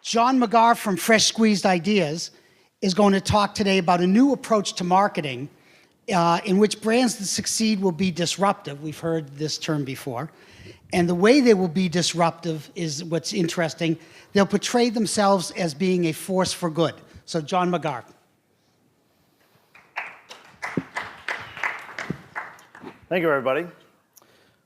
John McGarr from Fresh Squeezed Ideas is going to talk today about a new approach to marketing in which brands that succeed will be disruptive. We've heard this term before. And the way they will be disruptive is what's interesting. They'll portray themselves as being a force for good. So John McGarr. Thank you, everybody.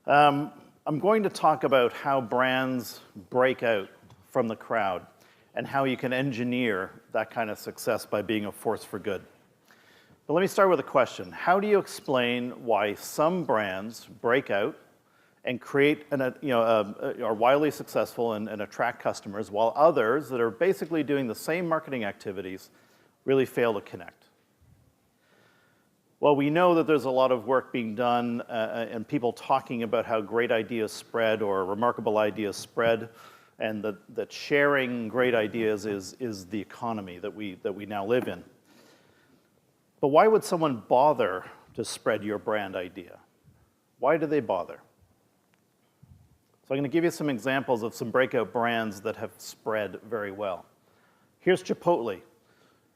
I'm going to talk about how brands break out from the crowd and how you can engineer that kind of success by being a force for good. But let me start with a question. How do you explain why some brands break out and create, are wildly successful and attract customers, while others that are basically doing the same marketing activities really fail to connect? Well, we know that there's a lot of work being done and people talking about how great ideas spread or remarkable ideas spread, and that sharing great ideas is the economy that we now live in. But why would someone bother to spread your brand idea? Why do they bother? So I'm going to give you some examples of some breakout brands that have spread very well. Here's Chipotle.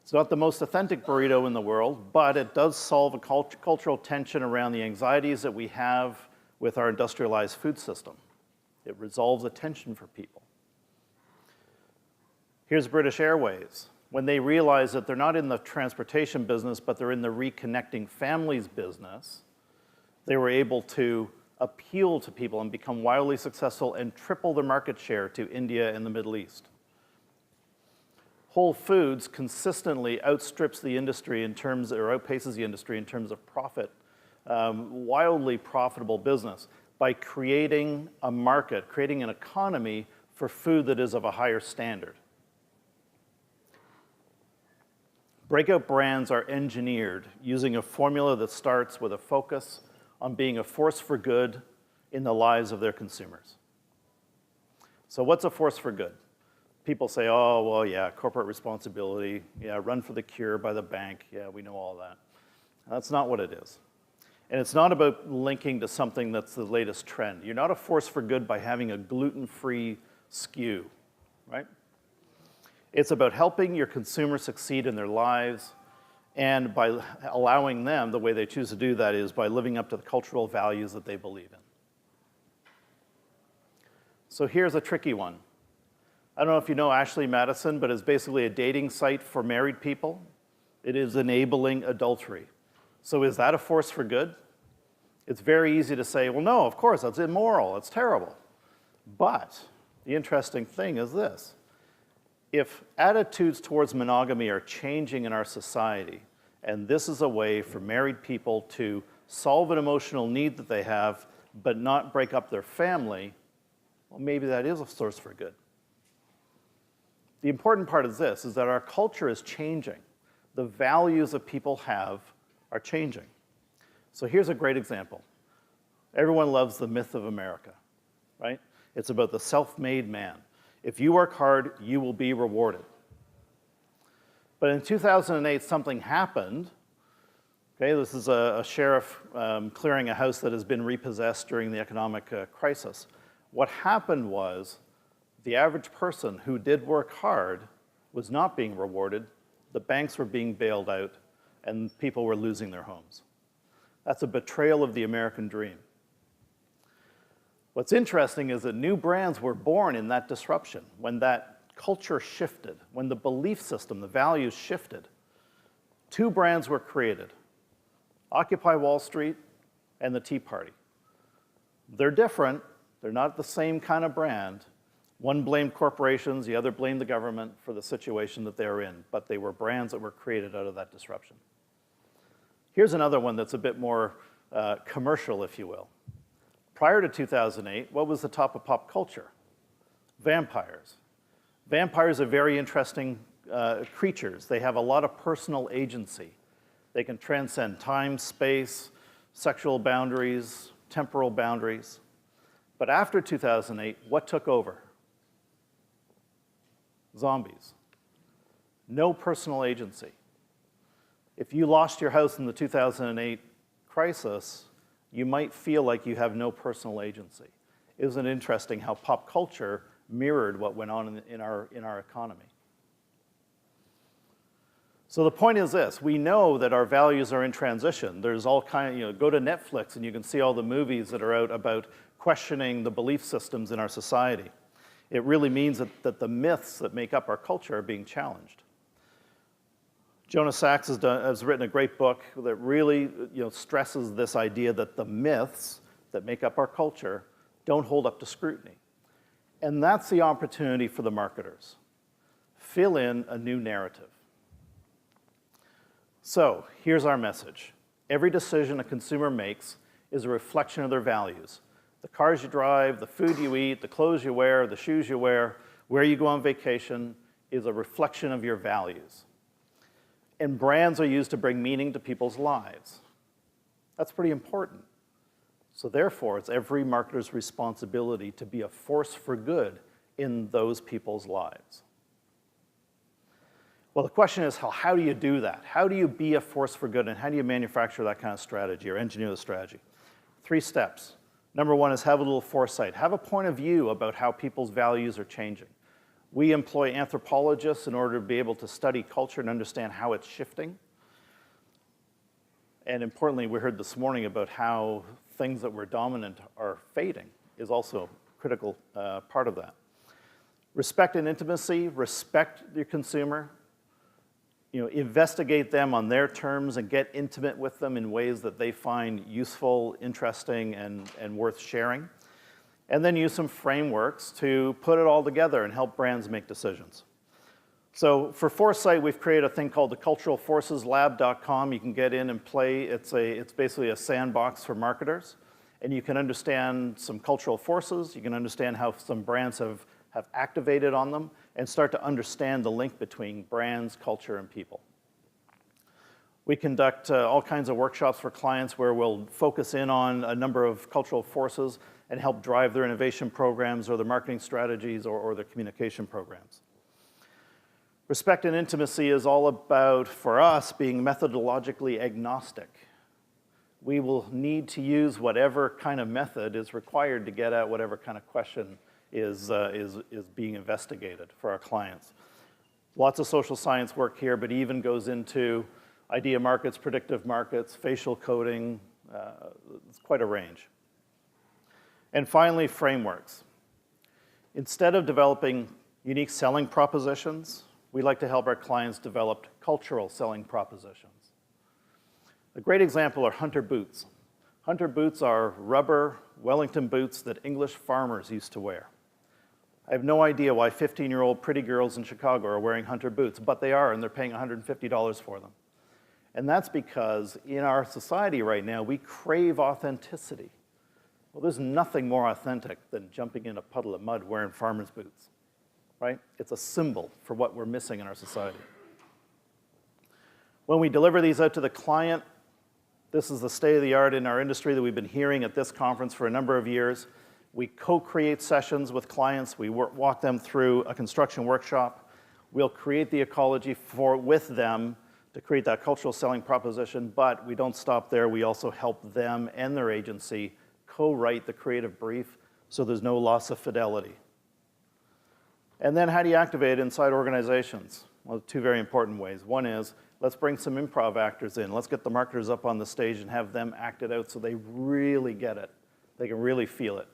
It's not the most authentic burrito in the world, but it does solve a cultural tension around the anxieties that we have with our industrialized food system. It resolves a tension for people. Here's British Airways. When they realize that they're not in the transportation business, but they're in the reconnecting families business, they were able to appeal to people and become wildly successful and triple their market share to India and the Middle East. Whole Foods consistently outstrips the industry in terms, or outpaces the industry in terms of profit, wildly profitable business by creating a market, creating an economy for food that is of a higher standard. Breakout brands are engineered using a formula that starts with a focus on being a force for good in the lives of their consumers. So what's a force for good? People say, oh, well, yeah, corporate responsibility, yeah, run for the cure by the bank, yeah, we know all that. That's not what it is. And it's not about linking to something that's the latest trend. You're not a force for good by having a gluten-free SKU, right? It's about helping your consumers succeed in their lives, and by allowing them, the way they choose to do that is by living up to the cultural values that they believe in. So here's a tricky one. I don't know if you know Ashley Madison, but it's basically a dating site for married people. It is enabling adultery. So is that a force for good? It's very easy to say, well, no, of course, that's immoral, it's terrible. But the interesting thing is this. If attitudes towards monogamy are changing in our society, and this is a way for married people to solve an emotional need that they have, but not break up their family, well, maybe that is a source for good. The important part is this, is that our culture is changing. The values that people have are changing. So here's a great example. Everyone loves the myth of America, right? It's about the self-made man. If you work hard, you will be rewarded. But in 2008, something happened. Okay, this is a sheriff clearing a house that has been repossessed during the economic crisis. What happened was the average person who did work hard was not being rewarded. The banks were being bailed out, and people were losing their homes. That's a betrayal of the American dream. What's interesting is that new brands were born in that disruption, when that culture shifted, when the belief system, the values shifted. Two brands were created, Occupy Wall Street and the Tea Party. They're different, they're not the same kind of brand. One blamed corporations, the other blamed the government for the situation that they're in, but they were brands that were created out of that disruption. Here's another one that's a bit more commercial, if you will. Prior to 2008, what was the top of pop culture? Vampires. Vampires are very interesting creatures. They have a lot of personal agency. They can transcend time, space, sexual boundaries, temporal boundaries. But after 2008, what took over? Zombies. No personal agency. If you lost your house in the 2008 crisis, you might feel like you have no personal agency. Isn't it interesting how pop culture mirrored what went on in our economy. So the point is this: we know that our values are in transition. There's all go to Netflix and you can see all the movies that are out about questioning the belief systems in our society. It really means that the myths that make up our culture are being challenged. Jonas Sachs has written a great book that really stresses this idea that the myths that make up our culture don't hold up to scrutiny. And that's the opportunity for the marketers. Fill in a new narrative. So here's our message. Every decision a consumer makes is a reflection of their values. The cars you drive, the food you eat, the clothes you wear, the shoes you wear, where you go on vacation is a reflection of your values. And brands are used to bring meaning to people's lives. That's pretty important. So therefore, it's every marketer's responsibility to be a force for good in those people's lives. Well, the question is, how do you do that? How do you be a force for good, and how do you manufacture that kind of strategy or engineer the strategy? 3 steps. Number 1 is have a little foresight. Have a point of view about how people's values are changing. We employ anthropologists in order to be able to study culture and understand how it's shifting. And importantly, we heard this morning about how things that were dominant are fading is also a critical part of that. Respect and intimacy, respect your consumer. Investigate them on their terms and get intimate with them in ways that they find useful, interesting, and worth sharing. And then use some frameworks to put it all together and help brands make decisions. So for foresight, we've created a thing called the culturalforceslab.com. You can get in and play. It's basically a sandbox for marketers. And you can understand some cultural forces. You can understand how some brands have activated on them and start to understand the link between brands, culture, and people. We conduct all kinds of workshops for clients where we'll focus in on a number of cultural forces and help drive their innovation programs or their marketing strategies or their communication programs. Respect and intimacy is all about, for us, being methodologically agnostic. We will need to use whatever kind of method is required to get at whatever kind of question is being investigated for our clients. Lots of social science work here, but even goes into idea markets, predictive markets, facial coding. It's quite a range. And finally, frameworks. Instead of developing unique selling propositions, we like to help our clients develop cultural selling propositions. A great example are hunter boots. Hunter boots are rubber Wellington boots that English farmers used to wear. I have no idea why 15-year-old pretty girls in Chicago are wearing hunter boots, but they are, and they're paying $150 for them. And that's because in our society right now, we crave authenticity. Well, there's nothing more authentic than jumping in a puddle of mud wearing farmer's boots, right? It's a symbol for what we're missing in our society. When we deliver these out to the client, this is the state of the art in our industry that we've been hearing at this conference for a number of years. We co-create sessions with clients. We walk them through a construction workshop. We'll create the ecology with them to create that cultural selling proposition, but we don't stop there. We also help them and their agency co-write the creative brief so there's no loss of fidelity. And then how do you activate it inside organizations? Well, 2 very important ways. One is, let's bring some improv actors in. Let's get the marketers up on the stage and have them act it out so they really get it. They can really feel it.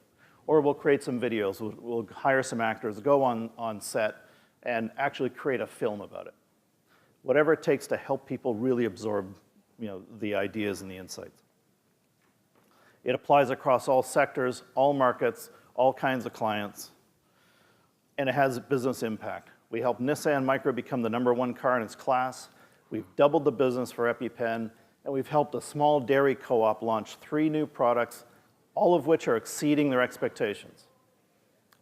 Or we'll create some videos. We'll hire some actors, go on set, and actually create a film about it. Whatever it takes to help people really absorb the ideas and the insights. It applies across all sectors, all markets, all kinds of clients, and it has business impact. We helped Nissan Micro become the #1 car in its class. We've doubled the business for EpiPen, and we've helped a small dairy co-op launch 3 new products, all of which are exceeding their expectations.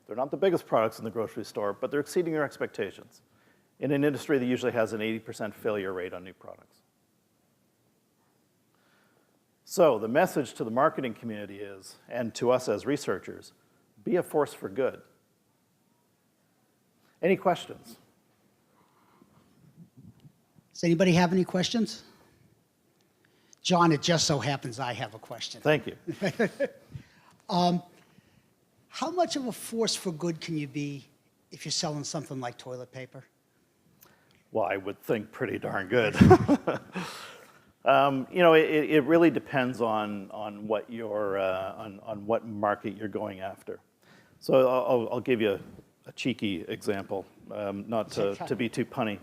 They're not the biggest products in the grocery store, but they're exceeding their expectations in an industry that usually has an 80% failure rate on new products. So the message to the marketing community is, and to us as researchers, be a force for good. Any questions? Does anybody have any questions? John, it just so happens I have a question. Thank you. How much of a force for good can you be if you're selling something like toilet paper? Well, I would think pretty darn good. It really depends on what on what market you're going after. So I'll give you a cheeky example, not to be too punny.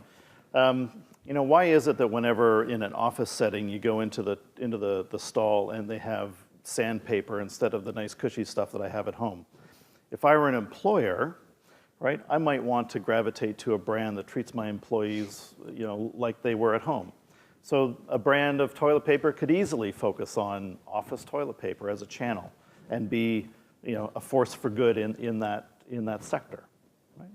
Why is it that whenever in an office setting you go into the stall and they have sandpaper instead of the nice cushy stuff that I have at home? If I were an employer, right, I might want to gravitate to a brand that treats my employees, like they were at home. So a brand of toilet paper could easily focus on office toilet paper as a channel and be, a force for good in that sector. Right?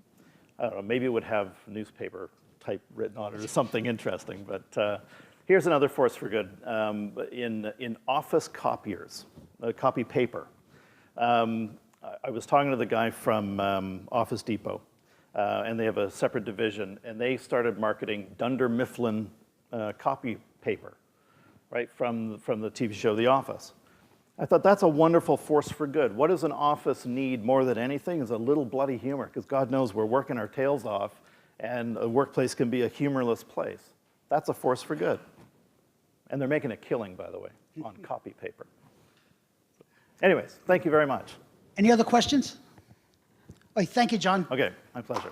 I don't know. Maybe it would have newspaper type written on it or something interesting. But here's another force for good in office copiers, copy paper. I was talking to the guy from Office Depot, and they have a separate division, and they started marketing Dunder Mifflin copy paper, right, from the TV show The Office. I thought that's a wonderful force for good. What does an office need more than anything is a little bloody humor, because God knows we're working our tails off, and a workplace can be a humorless place. That's a force for good. And they're making a killing, by the way, on copy paper. Anyways, thank you very much. Any other questions? Oh, thank you, John. Okay, my pleasure.